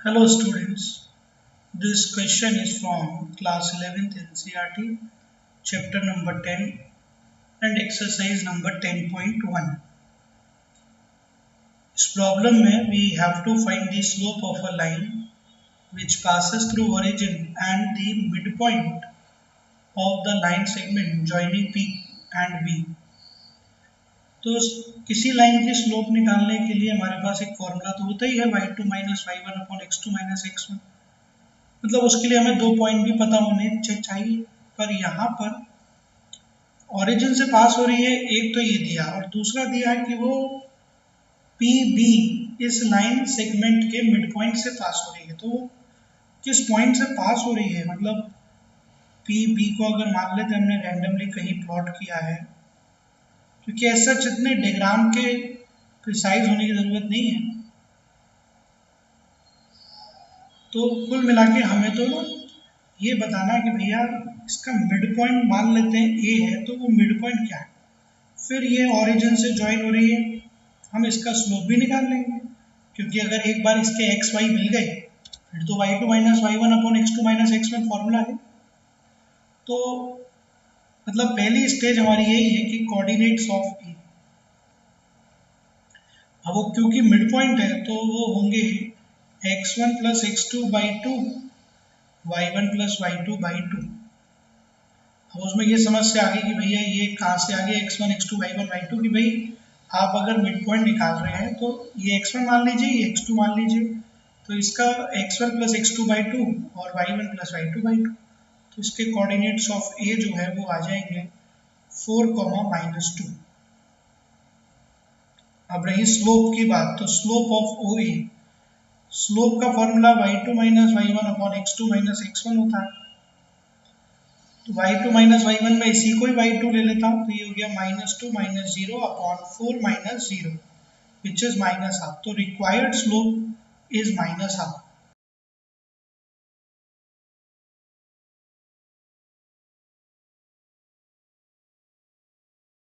Hello students, this question is from class 11th NCERT, chapter number 10 and exercise number 10.1. इस problem में we have to find the slope of a line which passes through origin and the midpoint of the line segment joining P and B. तो किसी line की slope निकालने के लिए हमारे पास एक फॉर्मूला तो होता ही है y2 minus y1 upon x2 minus x1। मतलब उसके लिए हमें दो पॉइंट भी पता होने चाहिए, पर यहाँ पर ओरिजिन से पास हो रही है, एक तो ये दिया और दूसरा दिया है कि वो पी बी इस लाइन सेगमेंट के मिड पॉइंट से पास हो रही है। तो किस पॉइंट से पास हो रही है, मतलब पी बी को अगर मान लेते हमने रैंडमली कहीं प्लॉट किया है, क्योंकि ऐसा जितने डायग्राम के प्रिसाइज होने की ज़रूरत नहीं है। तो कुल मिला के हमें तो ये बताना है कि भैया इसका मिड पॉइंट मान लेते हैं ए है, तो वो मिड पॉइंट क्या है। फिर ये ओरिजिन से ज्वाइन हो रही है, हम इसका स्लोप भी निकाल लेंगे, क्योंकि अगर एक बार इसके एक्स वाई मिल गए फिर तो y2 minus y1 upon x2 minus x1 formula है। तो मतलब पहली स्टेज हमारी यही है कि कोऑर्डिनेट्स ऑफ ए, अब वो क्योंकि मिड पॉइंट है तो वो होंगे x1 plus x2 by 2, y1 plus y2 by 2। अब उसमें ये समस्या आ गई कि भैया ये कहाँ से आ गया x1 x2 y1 y2 कि भाई आप अगर मिड पॉइंट निकाल रहे हैं तो ये x1 मान लीजिए, ये x2 मान लीजिए, तो इसका x1 प्लस x2 बाई 2 और y1 प्लस y2 बाई 2। तो इसके कोऑर्डिनेट्स ऑफ ए जो है वो आ जाएंगे 4, -2। अब रही स्लोप की बात, तो slope of O A, slope का formula y2 minus y1 upon x2 minus x1 होता है। तो y2 माइनस y1 में इसी को ही y2 ले लेता हूँ, तो ये हो गया -2 minus 0 upon 4 minus 0 which is -1/2। तो रिक्वायर्ड स्लोप इज -1/2।